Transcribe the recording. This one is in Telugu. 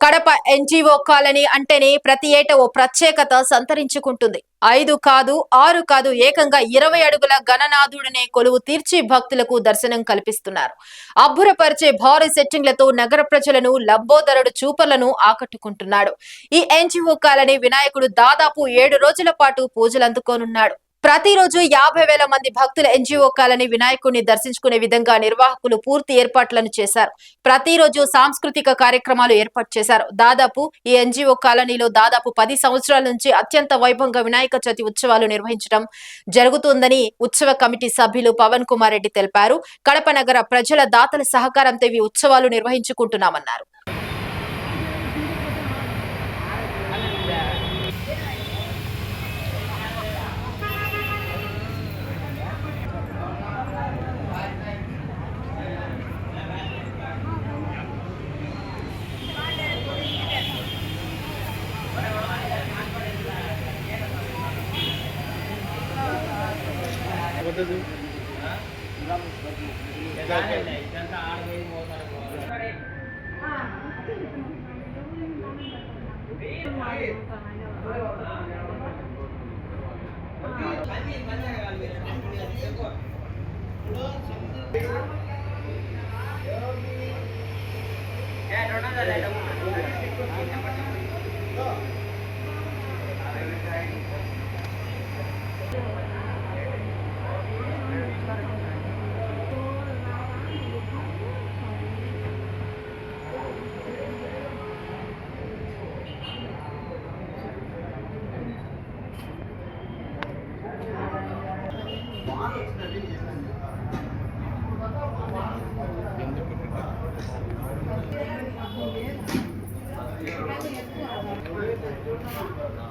కడప ఎన్జీఓ కాలనీ అంటేనే ప్రతి ఏటా ఓ ప్రత్యేకత సంతరించుకుంటుంది. 5 కాదు 6 కాదు ఏకంగా 20 అడుగుల గణనాథుడినే కొలువు తీర్చి భక్తులకు దర్శనం కల్పిస్తున్నారు. అబ్బురపరిచే భారీ సెట్టింగ్లతో నగర ప్రజలను లబ్బోదరుడు చూపర్లను ఆకట్టుకుంటున్నాడు. ఈ ఎన్జీఓ కాలనీ వినాయకుడు దాదాపు 7 రోజుల పాటు పూజలు అందుకోనున్నాడు. ప్రతిరోజు 50,000 మంది భక్తులు ఎన్జీఓ కాలనీ వినాయకుడిని దర్శించుకునే విధంగా నిర్వాహకులు పూర్తి ఏర్పాట్లను చేశారు. ప్రతిరోజు సాంస్కృతిక కార్యక్రమాలు ఏర్పాటు చేశారు. దాదాపు ఈ ఎన్జీఓ కాలనీలో దాదాపు 10 సంవత్సరాల నుంచి అత్యంత వైభవంగా వినాయక చవితి ఉత్సవాలు నిర్వహించడం జరుగుతుందని ఉత్సవ కమిటీ సభ్యులు పవన్ కుమార్ రెడ్డి తెలిపారు. కడప నగర ప్రజల దాతల సహకారంతో ఈ ఉత్సవాలు నిర్వహించుకుంటున్నామన్నారు.